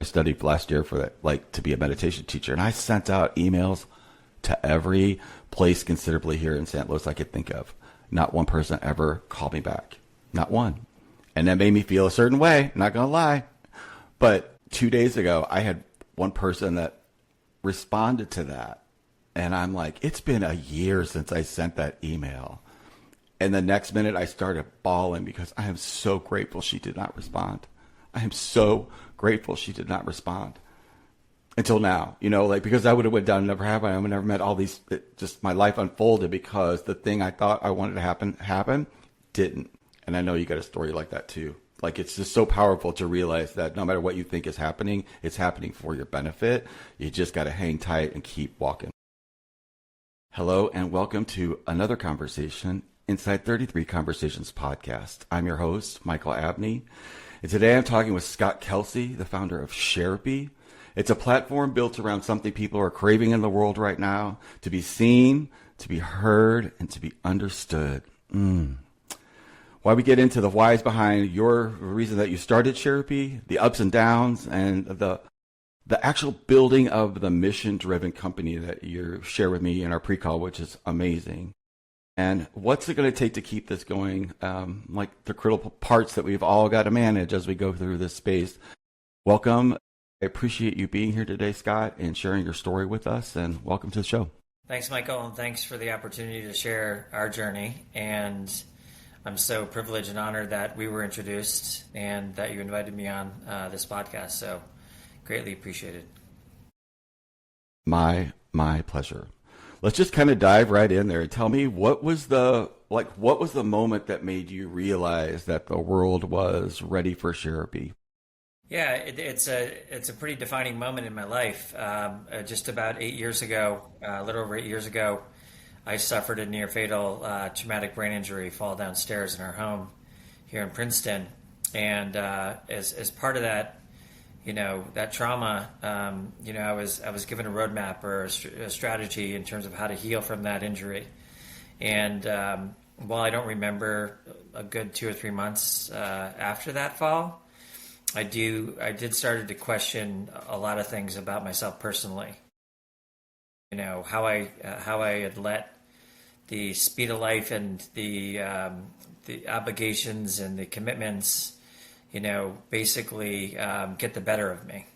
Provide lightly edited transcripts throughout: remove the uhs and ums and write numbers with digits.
I studied last year for that, like to be a meditation teacher, and I sent out emails to every place considerably here in St. Louis I could think of. Not one person ever called me back. Not one. And that made me feel a certain way, not going to lie. But 2 days ago, I had one person that responded to that. And I'm like, it's been a year since I sent that email. And the next minute I started bawling because I am so grateful she did not respond. I am so grateful she did not respond until now, like because I would have went down and never happened. I would never met all these, just my life unfolded because the thing I thought I wanted to happen didn't. And I know you got a story like that too. Like it's just so powerful to realize that no matter what you think is happening, it's happening for your benefit. You just got to hang tight and keep walking. Hello and welcome to another conversation inside 33 Conversations podcast. I'm your host, Michael Abney. And today I'm talking with Scott Kelsey, the founder of Sharepie. It's a platform built around something people are craving in the world right now, to be seen, to be heard, and to be understood. Why we get into the whys behind your reason that you started Sharepie, the ups and downs, and the actual building of the mission-driven company that you share with me in our pre-call, which is amazing. And what's it going to take to keep this going? Like the critical parts that we've all got to manage as we go through this space. Welcome. I appreciate you being here today, Scott, and sharing your story with us. And welcome to the show. Thanks, Michael, and thanks for the opportunity to share our journey. And I'm so privileged and honored that we were introduced and that you invited me on this podcast. So greatly appreciated. My pleasure. Let's just kind of dive right in there and tell me what was the moment that made you realize that the world was ready for Sharepie? Yeah, it's a pretty defining moment in my life. Just about 8 years ago, a little over 8 years ago, I suffered a near fatal traumatic brain injury, fall downstairs in our home here in Princeton, and as part of that, that trauma, I was given a roadmap or a strategy in terms of how to heal from that injury. And while I don't remember a good 2 or 3 months after that fall, I did started to question a lot of things about myself personally. How I had let the speed of life and the obligations and the commitments basically get the better of me.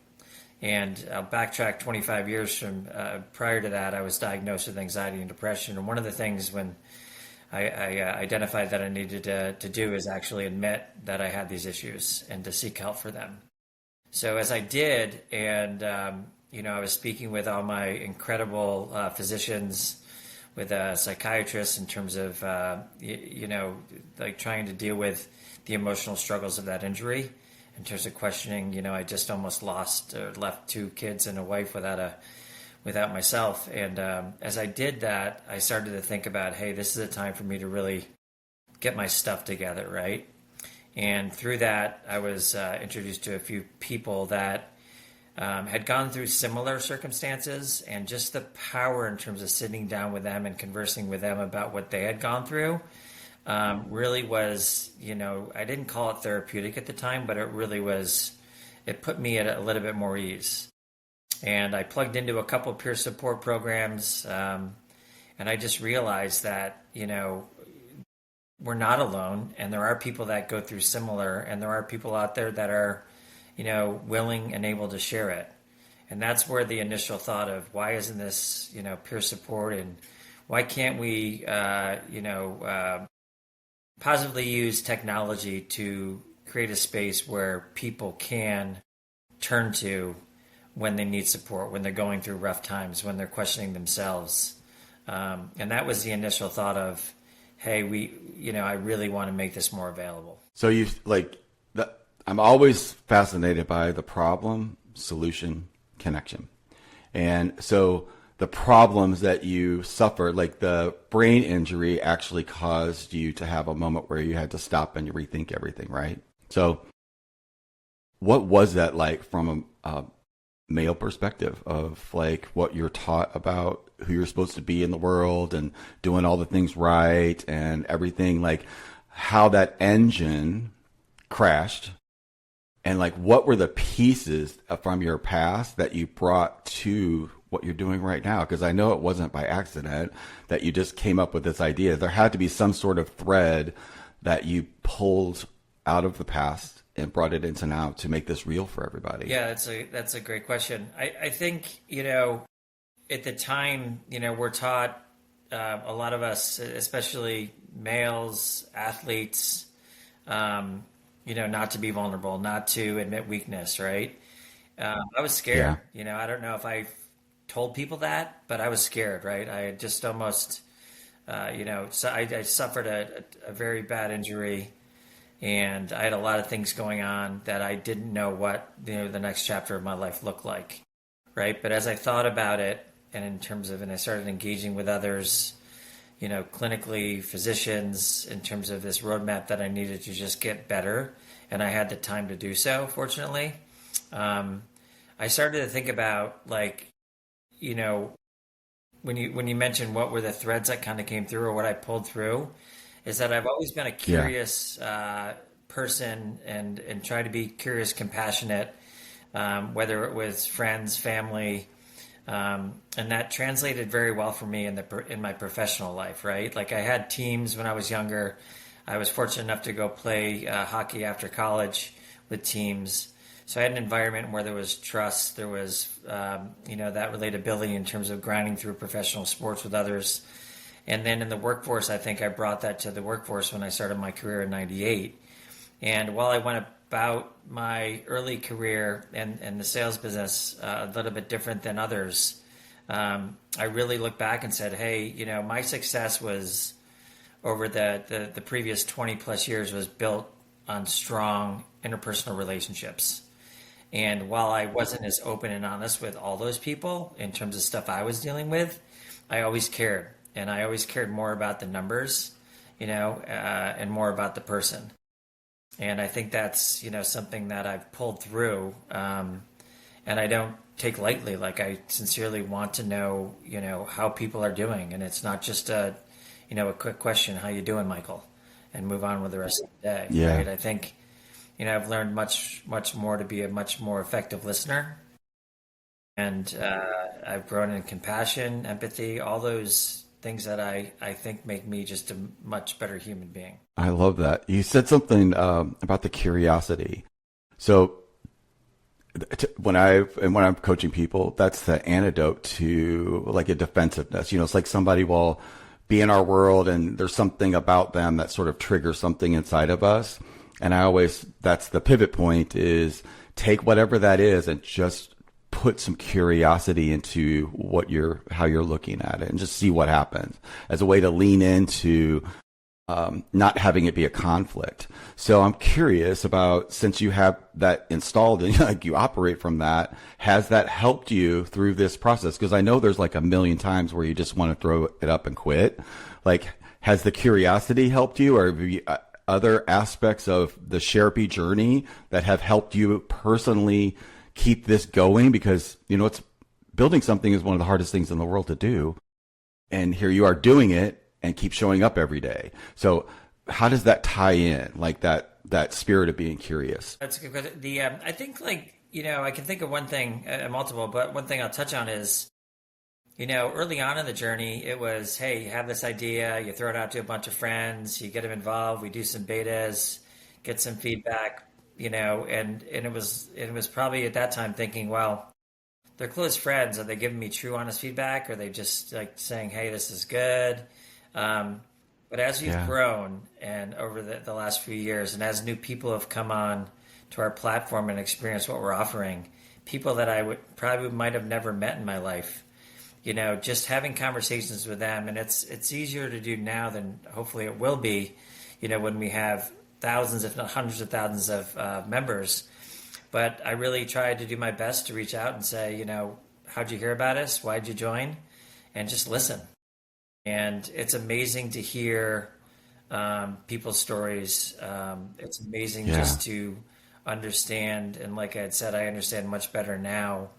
And I'll backtrack 25 years from prior to that, I was diagnosed with anxiety and depression. And one of the things when I identified that I needed to do is actually admit that I had these issues and to seek help for them. So as I did, and I was speaking with all my incredible physicians, with a psychiatrist in terms of, like trying to deal with the emotional struggles of that injury in terms of questioning, I just almost lost or left 2 kids and a wife without myself. And as I did that, I started to think about, hey, this is a time for me to really get my stuff together, right? And through that, I was introduced to a few people that had gone through similar circumstances, and just the power in terms of sitting down with them and conversing with them about what they had gone through really was, I didn't call it therapeutic at the time, but it really was, it put me at a little bit more ease. And I plugged into a couple of peer support programs, and I just realized that, we're not alone, and there are people that go through similar, and there are people out there that are, willing and able to share it. And that's where the initial thought of why isn't this, peer support, and why can't we, positively use technology to create a space where people can turn to when they need support, when they're going through rough times, when they're questioning themselves. And that was the initial thought of, hey, I really want to make this more available. So I'm always fascinated by the problem, solution, connection. And so the problems that you suffered, like the brain injury, actually caused you to have a moment where you had to stop and rethink everything, right? So what was that like from a male perspective of like what you're taught about who you're supposed to be in the world and doing all the things right and everything, like how that engine crashed And like, what were the pieces from your past that you brought to what you're doing right now? Because I know it wasn't by accident that you just came up with this idea. There had to be some sort of thread that you pulled out of the past and brought it into now to make this real for everybody. Yeah, that's a great question. I think, at the time, we're taught, a lot of us, especially males, athletes, not to be vulnerable, not to admit weakness, right? I was scared. Yeah. I don't know if I told people that, but I was scared, right? I had just almost, so I suffered a very bad injury, and I had a lot of things going on that I didn't know what, the next chapter of my life looked like, right? But as I thought about it, and I started engaging with others, clinically, physicians, in terms of this roadmap that I needed to just get better, and I had the time to do so, fortunately. I started to think about, like, when you mentioned what were the threads that kind of came through or what I pulled through, is that I've always been a Yeah. curious person, and try to be curious, compassionate, whether it was friends, family, and that translated very well for me in my professional life, right? Like, I had teams when I was younger. I was fortunate enough to go play hockey after college with teams. So I had an environment where there was trust, there was, that relatability in terms of grinding through professional sports with others. And then in the workforce, I think I brought that to the workforce when I started my career in '98. And while I went about my early career and the sales business a little bit different than others, I really look back and said, hey, my success was over the previous 20 plus years was built on strong interpersonal relationships. And while I wasn't as open and honest with all those people in terms of stuff I was dealing with, I always cared. And I always cared more about the numbers, and more about the person. And I think that's, something that I've pulled through. And I don't take lightly. Like, I sincerely want to know, how people are doing. And it's not just a quick question, how you doing, Michael? And move on with the rest of the day. Yeah. Right? I think, I've learned much, much more to be a much more effective listener. And I've grown in compassion, empathy, all those things that I think make me just a much better human being. I love that. You said something about the curiosity. So when I'm coaching people, that's the antidote to like a defensiveness. It's like somebody will be in our world and there's something about them that sort of triggers something inside of us. And that's the pivot point, is take whatever that is and just put some curiosity into how you're looking at it and just see what happens, as a way to lean into not having it be a conflict. So I'm curious about, since you have that installed and like you operate from that, has that helped you through this process? Because I know there's like a million times where you just want to throw it up and quit. Like, has the curiosity helped you, or have you, other aspects of the Sherpy journey that have helped you personally keep this going? Because, it's building something is one of the hardest things in the world to do. And here you are doing it and keep showing up every day. So how does that tie in, like that spirit of being curious? That's a good question. I think, like, I can think of one thing, multiple, but one thing I'll touch on is, early on in the journey, it was, hey, you have this idea, you throw it out to a bunch of friends, you get them involved, we do some betas, get some feedback, and it was probably at that time thinking, well, they're close friends. Are they giving me true, honest feedback? Or are they just like saying, hey, this is good? But as we've grown, and over the last few years, and as new people have come on to our platform and experienced what we're offering, people that I probably might have never met in my life, just having conversations with them, and it's easier to do now than hopefully it will be, when we have thousands, if not hundreds of thousands of members. But I really tried to do my best to reach out and say, how'd you hear about us? Why'd you join? And just listen. And it's amazing to hear people's stories. It's amazing just to understand, and like I had said, I understand much better now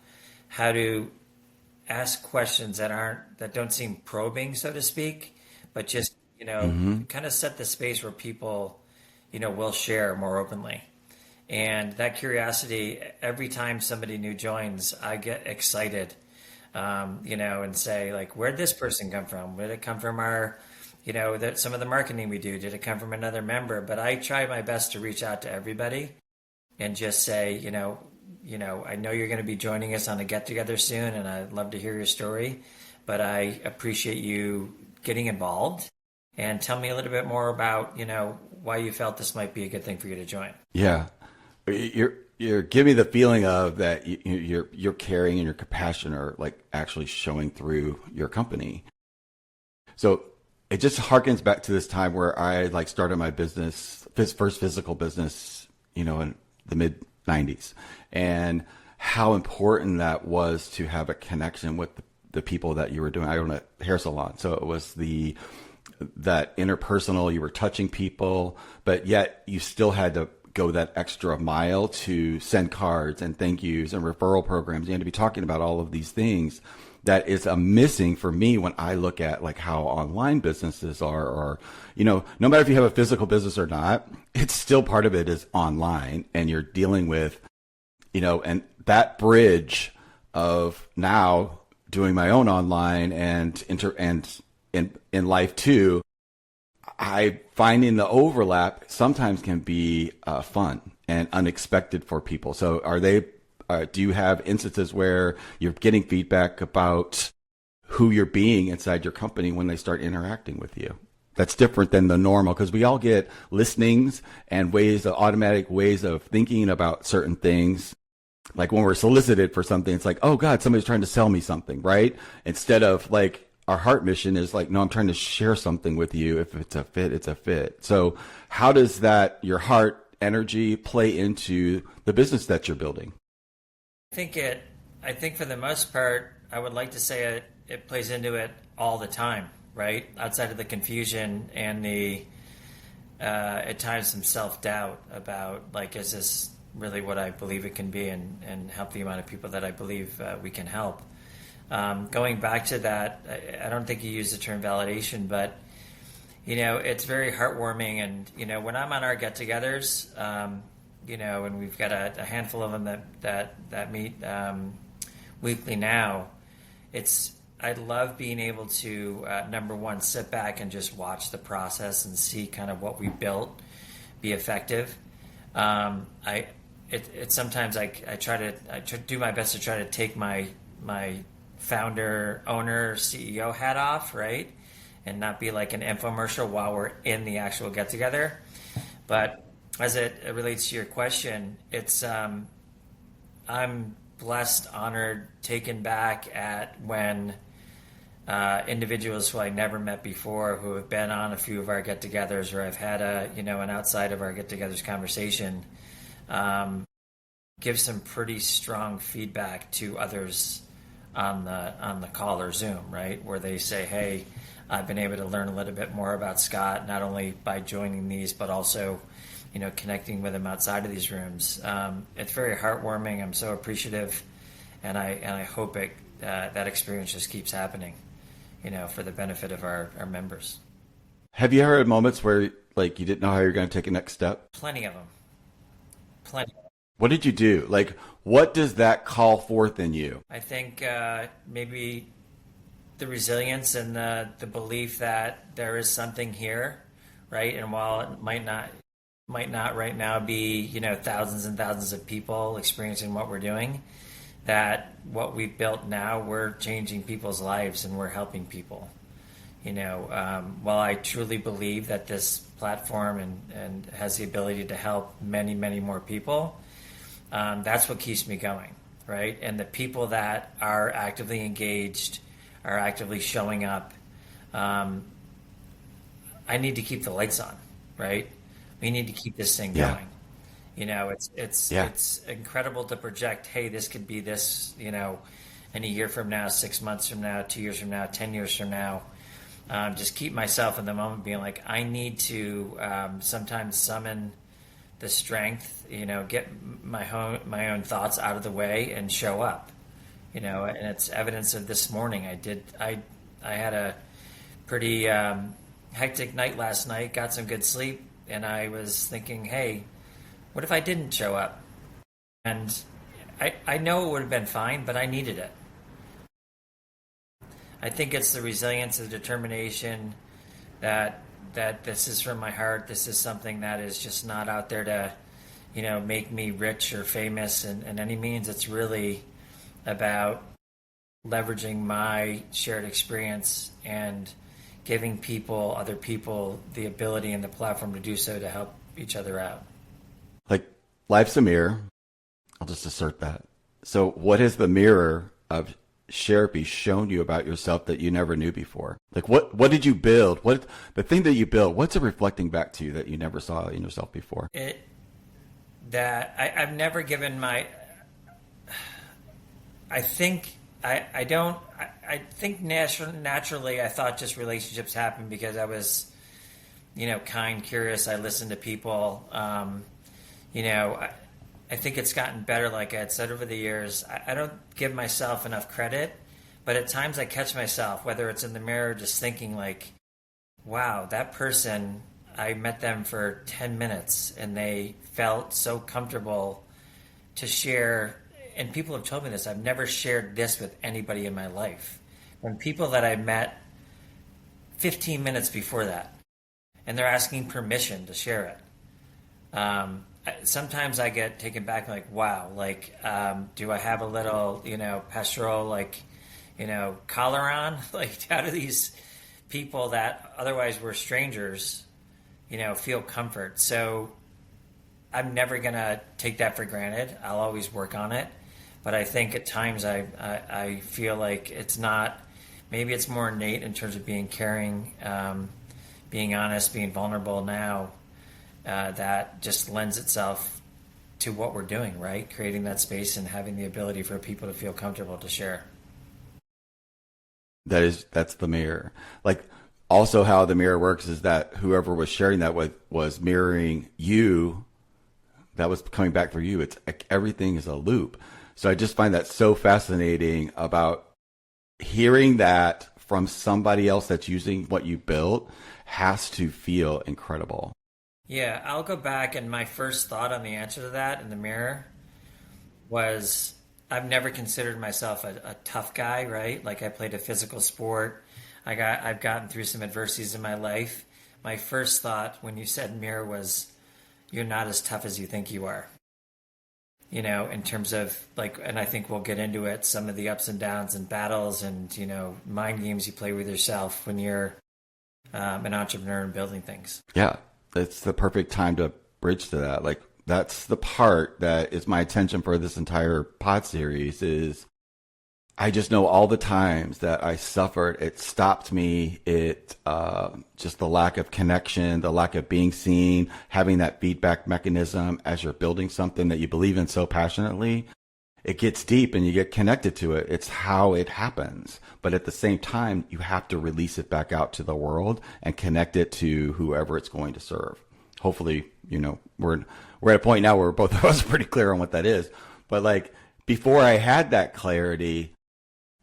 how to ask questions that don't seem probing, so to speak, but just kind of set the space where people will share more openly. And that curiosity, every time somebody new joins, I get excited, and say like, where'd this person come from? Where did it come from our, some of the marketing we do? Did it come from another member? But I try my best to reach out to everybody and just say, I know you're going to be joining us on a get together soon, and I'd love to hear your story, but I appreciate you getting involved, and tell me a little bit more about, why you felt this might be a good thing for you to join. Yeah. You're giving me the feeling of that your caring and your compassion are like actually showing through your company. So it just harkens back to this time where I like started my business, first physical business, in the mid 90s, and how important that was to have a connection with the people that you were doing. I own a hair salon, so it was that interpersonal. You were touching people, but yet you still had to go that extra mile to send cards and thank yous and referral programs. You had to be talking about all of these things that is a missing for me when I look at like how online businesses are, or, no matter if you have a physical business or not, it's still part of it is online, and you're dealing with, and that bridge of now doing my own online and in life too, I finding the overlap sometimes can be fun and unexpected for people. So do you have instances where you're getting feedback about who you're being inside your company when they start interacting with you? That's different than the normal, because we all get listenings and automatic ways of thinking about certain things. Like when we're solicited for something, it's like, oh God, somebody's trying to sell me something, right? Instead of like, our heart mission is like, no, I'm trying to share something with you. If it's a fit, it's a fit. So how does your heart energy play into the business that you're building? I think for the most part, I would like to say it plays into it all the time, right? Outside of the confusion and the, at times some self-doubt about like, is this really what I believe it can be, and help the amount of people that I believe we can help. Going back to that, I don't think you use the term validation, but it's very heartwarming. And when I'm on our get-togethers, and we've got a handful of them that meet weekly now. I love being able to number one, sit back and just watch the process and see kind of what we built be effective. Sometimes I try to do my best to try to take my founder, owner, CEO hat off, right? And not be like an infomercial while we're in the actual get together. But as it relates to your question, I'm blessed, honored, taken back at when individuals who I never met before, who have been on a few of our get togethers, or I've had an outside of our get togethers conversation, give some pretty strong feedback to others on the call or Zoom, right? Where they say, hey, I've been able to learn a little bit more about Scott, not only by joining these, but also, connecting with him outside of these rooms. It's very heartwarming. I'm so appreciative, and I hope that experience just keeps happening, for the benefit of our members. Have you ever had moments where like you didn't know how you're going to take a next step? Plenty of them. Plenty. What did you do? Like, what does that call forth in you? I think maybe the resilience and the belief that there is something here, right? And while it might not right now be, thousands and thousands of people experiencing what we're doing, that what we've built now, we're changing people's lives and we're helping people. While I truly believe that this platform and has the ability to help many, many more people, that's what keeps me going, right? And the people that are actively engaged, are actively showing up, I need to keep the lights on, right? We need to keep this thing going. It's incredible to project, hey, this could be this, in a year from now, 6 months from now, 2 years from now, 10 years from now. Just keep myself in the moment being like, I need to sometimes summon the strength, get my own thoughts out of the way and show up, and it's evidence of this morning. I had a pretty hectic night last night, got some good sleep, and I was thinking, hey, What if I didn't show up? And I know it would have been fine, but I needed it. I think it's the resilience, the determination that this is from my heart. This is something that is just not out there to, make me rich or famous in any means. It's really about leveraging my shared experience and giving other people, the ability and the platform to do so to help each other out. Like, life's a mirror. I'll just assert that. So what has the mirror of Sharepie shown you about yourself that you never knew before? Like, what did you build? What the thing that you built, what's it reflecting back to you that you never saw in yourself before? I've never given my, I think naturally I thought just relationships happen because I was, kind, curious. I listened to people. I think it's gotten better, like I had said over the years. I don't give myself enough credit, but at times I catch myself, whether it's in the mirror, just thinking like, wow, that person, I met them for 10 minutes and they felt so comfortable to share. And people have told me this. I've never shared this with anybody in my life. When people that I met 15 minutes before that, and they're asking permission to share it. Sometimes I get taken back, like, wow, like, do I have a little, pastoral, collar on? Like, how do these people that otherwise were strangers, feel comfort? So I'm never going to take that for granted. I'll always work on it. But I think at times I feel like it's not, maybe it's more innate in terms of being caring, being honest, being vulnerable now. That just lends itself to what we're doing, right? Creating that space and having the ability for people to feel comfortable to share. That's the mirror. Like, also how the mirror works is that whoever was sharing that with was mirroring you. That was coming back for you. It's like everything is a loop. So I just find that so fascinating about hearing that from somebody else that's using what you built has to feel incredible. Yeah, I'll go back, and my first thought on the answer to that in the mirror was I've never considered myself a tough guy, right? Like, I played a physical sport. I've gotten through some adversities in my life. My first thought when you said mirror was, you're not as tough as you think you are. In terms of, like, and I think we'll get into it, some of the ups and downs and battles and, mind games you play with yourself when you're an entrepreneur and building things. Yeah. It's the perfect time to bridge to that. Like, that's the part that is my attention for this entire pod series is I just know all the times that I suffered, it stopped me. It, just the lack of connection, the lack of being seen, having that feedback mechanism as you're building something that you believe in so passionately. It gets deep and you get connected to it. It's how it happens. But at the same time, you have to release it back out to the world and connect it to whoever it's going to serve. Hopefully, we're at a point now where both of us are pretty clear on what that is. But like, before I had that clarity,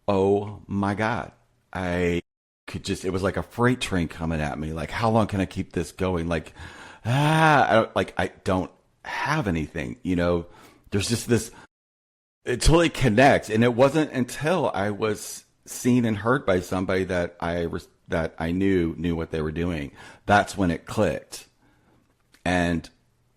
oh my God, I could just, it was like a freight train coming at me. Like, how long can I keep this going? Like, I don't have anything, there's just this, it totally connects. And it wasn't until I was seen and heard by somebody that I knew what they were doing. That's when it clicked. And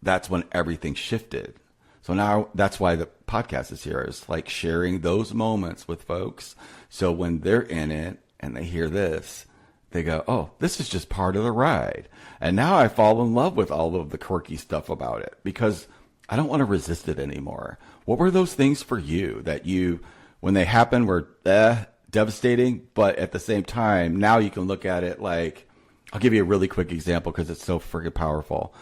that's when everything shifted. So now that's why the podcast is here, is like sharing those moments with folks. So when they're in it and they hear this, they go, oh, this is just part of the ride. And now I fall in love with all of the quirky stuff about it because I don't want to resist it anymore. What were those things for you that when they happened, were devastating, but at the same time, now you can look at it like, I'll give you a really quick example because it's so freaking powerful.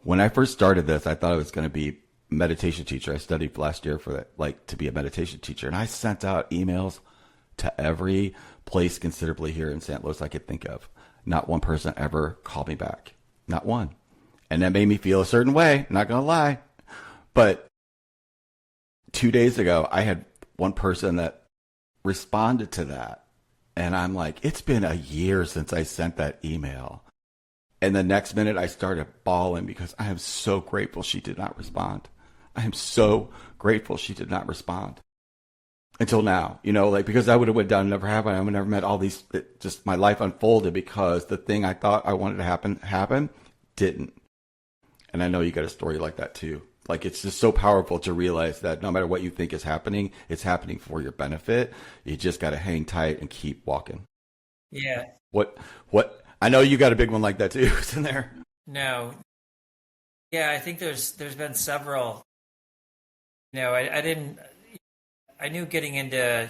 When I first started this, I thought I was going to be a meditation teacher. I studied last year for that, to be a meditation teacher. And I sent out emails to every place considerably here in St. Louis I could think of. Not one person ever called me back. Not one. And that made me feel a certain way, not going to lie. But 2 days ago, I had one person that responded to that. And I'm like, it's been a year since I sent that email. And the next minute I started bawling because I am so grateful she did not respond. I am so grateful she did not respond until now, like because I would have went down and never happened. I would have never met all these, just my life unfolded because the thing I thought I wanted to happen didn't. And I know you got a story like that too. Like it's just so powerful to realize that no matter what you think is happening, it's happening for your benefit. You just got to hang tight and keep walking. Yeah. What, I know you got a big one like that too, isn't there? No. Yeah, I think there's been several. I knew getting into,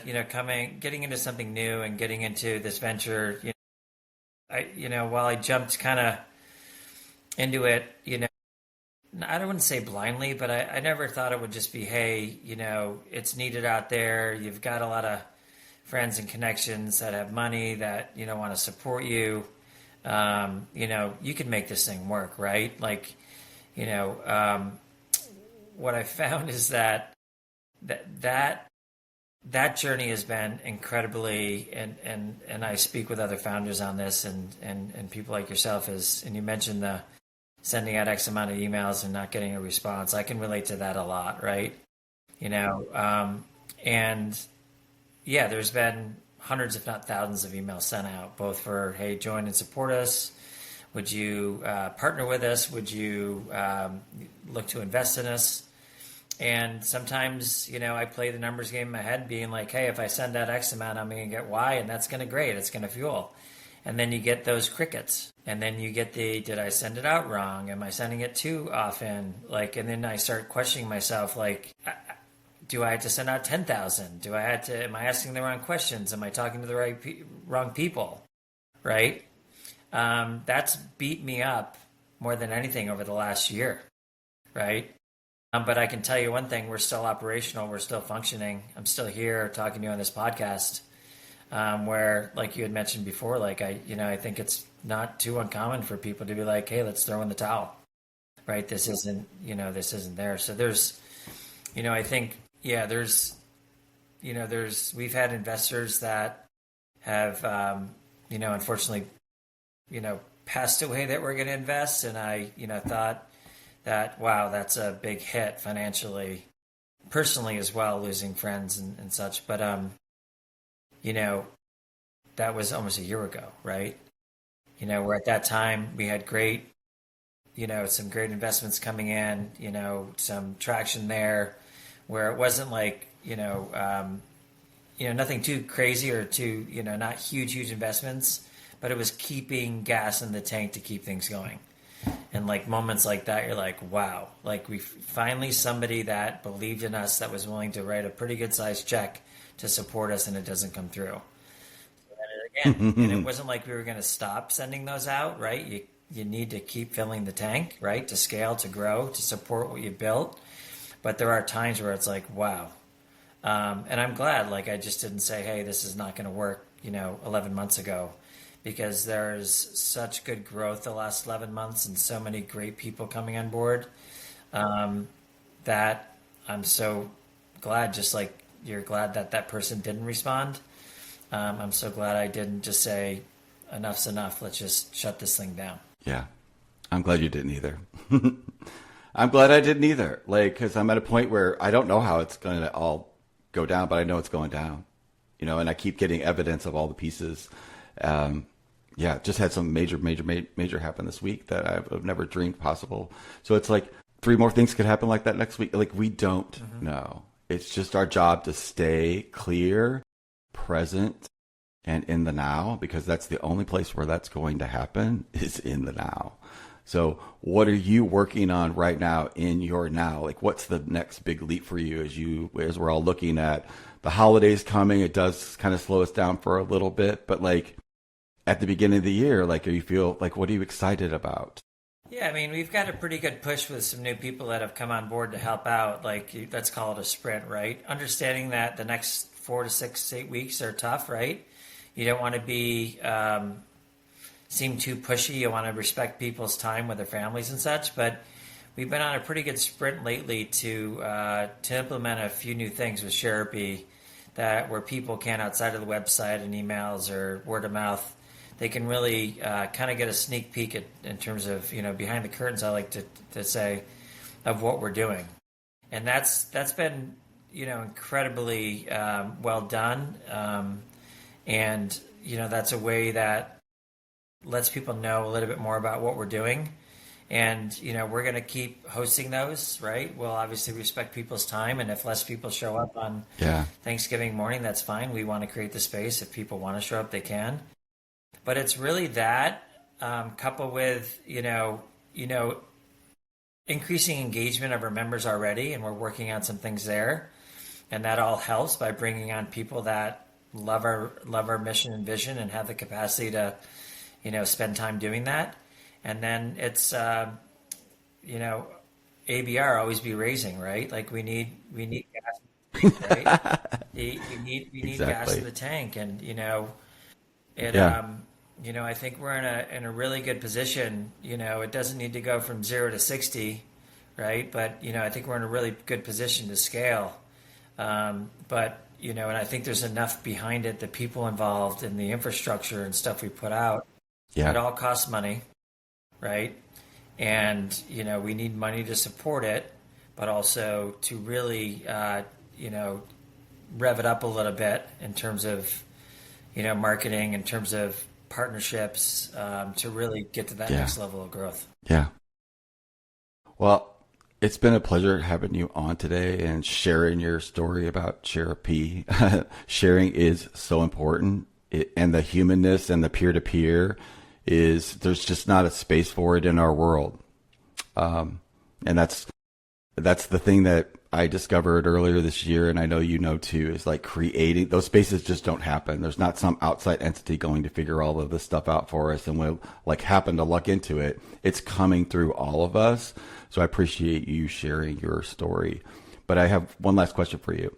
getting into something new and getting into this venture, while I jumped kind of into it, I don't want to say blindly, but I never thought it would just be, hey, it's needed out there. You've got a lot of friends and connections that have money that, want to support you. You can make this thing work, right? Like, what I found is that journey has been incredibly, and I speak with other founders on this and people like yourself and you mentioned the sending out X amount of emails and not getting a response. I can relate to that a lot, right? And yeah, there's been hundreds, if not thousands, of emails sent out, both for, hey, join and support us. Would you partner with us? Would you look to invest in us? And sometimes, I play the numbers game in my head being like, hey, if I send out X amount, I'm going to get Y, and that's going to great. It's going to fuel. And then you get those crickets. And then you get did I send it out wrong? Am I sending it too often? And then I start questioning myself, do I have to send out 10,000? Am I asking the wrong questions? Am I talking to the wrong people? Right? That's beat me up more than anything over the last year. Right? But I can tell you one thing, we're still operational. We're still functioning. I'm still here talking to you on this podcast. Where, like you had mentioned before, I think it's not too uncommon for people to be like, hey, let's throw in the towel, right? This isn't there. So there's, I think, yeah, we've had investors that have, unfortunately, passed away that we're going to invest. And I, thought that, wow, that's a big hit financially, personally as well, losing friends and such. But, that was almost a year ago, right? Where at that time we had great, some great investments coming in, some traction there where it wasn't like, nothing too crazy or too, not huge investments, but it was keeping gas in the tank to keep things going. And moments like that, you're like, wow, we finally somebody that believed in us that was willing to write a pretty good sized check to support us, and it doesn't come through. Again, and it wasn't like we were going to stop sending those out, right? You need to keep filling the tank, right? To scale, to grow, to support what you built. But there are times where it's like, wow. And I'm glad, I just didn't say, hey, this is not going to work, 11 months ago, because there's such good growth the last 11 months and so many great people coming on board that I'm so glad, just like you're glad that person didn't respond. I'm so glad I didn't just say, enough's enough. Let's just shut this thing down. Yeah. I'm glad you didn't either. I'm glad I didn't either. Because I'm at a point where I don't know how it's going to all go down, but I know it's going down. And I keep getting evidence of all the pieces. Just had some major happen this week that I've never dreamed possible. So it's like 3 more things could happen like that next week. We don't know. It's just our job to stay clear, present, and in the now, because that's the only place where that's going to happen is in the now. So what are you working on right now in your now? What's the next big leap for you as we're all looking at the holidays coming? It does kind of slow us down for a little bit, but at the beginning of the year, what are you excited about? Yeah, I mean, we've got a pretty good push with some new people that have come on board to help out. Let's call it a sprint, right? Understanding that the next 4 to 6, 8 weeks are tough, right? You don't want to be seem too pushy. You want to respect people's time with their families and such. But we've been on a pretty good sprint lately to implement a few new things with Sherapy where people can, outside of the website and emails or word of mouth, they can really kind of get a sneak peek in terms of, behind the curtains, I like to say, of what we're doing. And that's been, incredibly well done. And, that's a way that lets people know a little bit more about what we're doing. And, we're going to keep hosting those, right? We'll obviously respect people's time. And if less people show up on Thanksgiving morning, that's fine. We want to create the space. If people want to show up, they can. But it's really that coupled with, increasing engagement of our members already. And we're working on some things there. And that all helps by bringing on people that love our mission and vision and have the capacity to, spend time doing that. And then it's, ABR always be raising, right? Like we need gas, right? we need exactly. Gas in the tank, and I think we're in a really good position. It doesn't need to go from 0 to 60, right? But I think we're in a really good position to scale. But and I think there's enough behind it, the people involved and the infrastructure and stuff we put out. Yeah, it all costs money. Right. And, we need money to support it, but also to really, rev it up a little bit in terms of, marketing, in terms of partnerships, to really get to that next level of growth. Yeah. Well, it's been a pleasure having you on today and sharing your story about Share-a-P. Sharing is so important, and the humanness and the peer-to-peer there's just not a space for it in our world. And that's the thing that I discovered earlier this year. And I know, too, is like creating those spaces just don't happen. There's not some outside entity going to figure all of this stuff out for us. And we'll happen to luck into it. It's coming through all of us. So I appreciate you sharing your story, but I have one last question for you.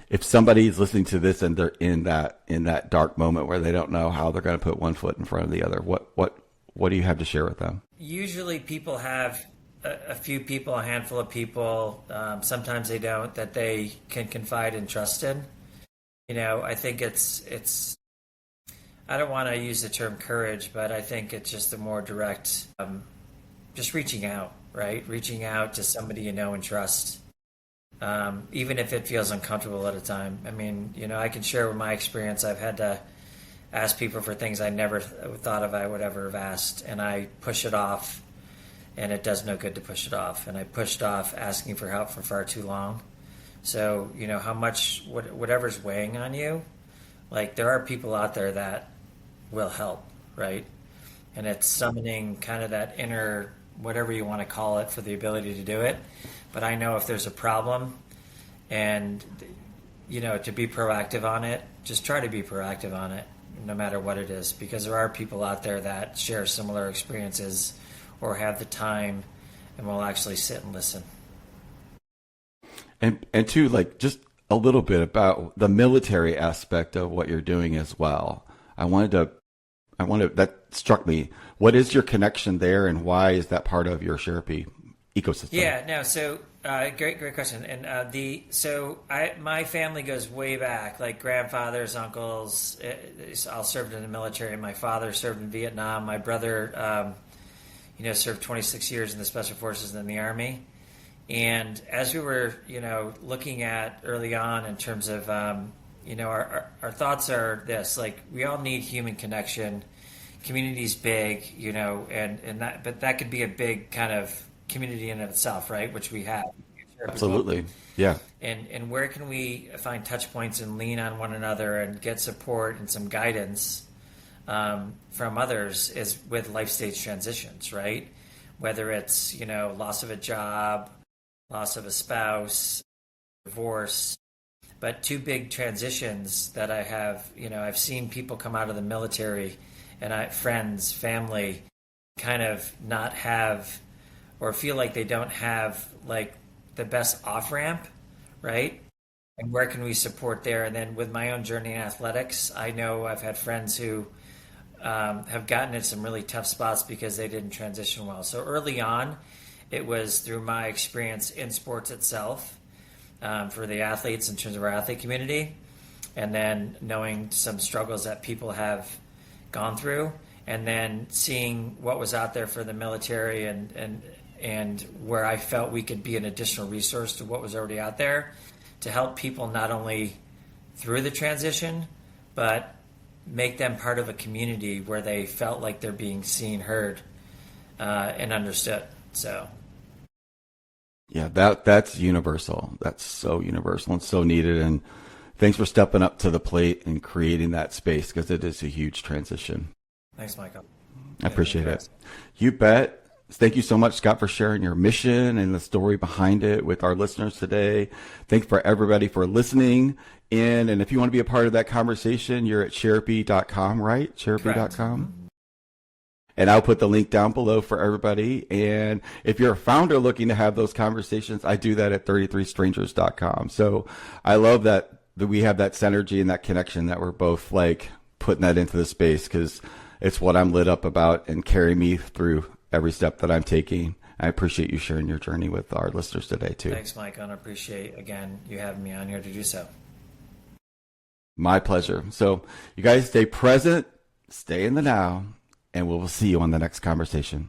If somebody's listening to this and they're in that dark moment where they don't know how they're going to put one foot in front of the other, what do you have to share with them? Usually people have a few people, a handful of people. Sometimes they don't, that they can confide and trust in. I think it's. I don't want to use the term courage, but I think it's just a more direct, just reaching out, right? Reaching out to somebody you know and trust. Even if it feels uncomfortable at a time. I mean, I can share with my experience. I've had to ask people for things I never thought of I would ever have asked, and I push it off, and it does no good to push it off. And I pushed off asking for help for far too long. So, how much, whatever's weighing on you, like there are people out there that will help, right? And it's summoning kind of that inner, whatever you want to call it, for the ability to do it. But I know if there's a problem and, to be proactive on it, just try to be proactive on it, no matter what it is, because there are people out there that share similar experiences or have the time and will actually sit and listen. And too, just a little bit about the military aspect of what you're doing as well. That struck me. What is your connection there, and why is that part of your Share-a-P ecosystem? Yeah, no. So great question. And my family goes way back, like grandfathers, uncles. All served in the military. My father served in Vietnam. My brother, served 26 years in the Special Forces and in the Army. And as we were, looking at early on in terms of, our thoughts are this: like we all need human connection. Community's big, but that could be a big kind of community in of itself, right? Which we have. Absolutely. Yeah. And where can we find touch points and lean on one another and get support and some guidance from others is with life stage transitions, right? Whether it's, loss of a job, loss of a spouse, divorce, but two big transitions that I have, I've seen people come out of the military and friends, family kind of not have or feel like they don't have like the best off ramp, right? And where can we support there? And then with my own journey in athletics, I know I've had friends who have gotten in some really tough spots because they didn't transition well. So early on, it was through my experience in sports itself for the athletes in terms of our athlete community, and then knowing some struggles that people have gone through, and then seeing what was out there for the military and where I felt we could be an additional resource to what was already out there to help people not only through the transition, but make them part of a community where they felt like they're being seen, heard, and understood. So, yeah, that's universal. That's so universal and so needed. And thanks for stepping up to the plate and creating that space, because it is a huge transition. thanks, Michael. I appreciate it. You bet. Thank you so much, Scott, for sharing your mission and the story behind it with our listeners today. Thanks for everybody for listening in. And if you want to be a part of that conversation, you're at Sherapy.com, right? Sherapy.com. And I'll put the link down below for everybody. And if you're a founder looking to have those conversations, I do that at 33strangers.com. So I love that we have that synergy and that connection, that we're both like putting that into the space, because it's what I'm lit up about and carry me through every step that I'm taking. I appreciate you sharing your journey with our listeners today too. Thanks, Mike, and I appreciate, again, you having me on here to do so. My pleasure. So you guys stay present, stay in the now, and we'll see you on the next conversation.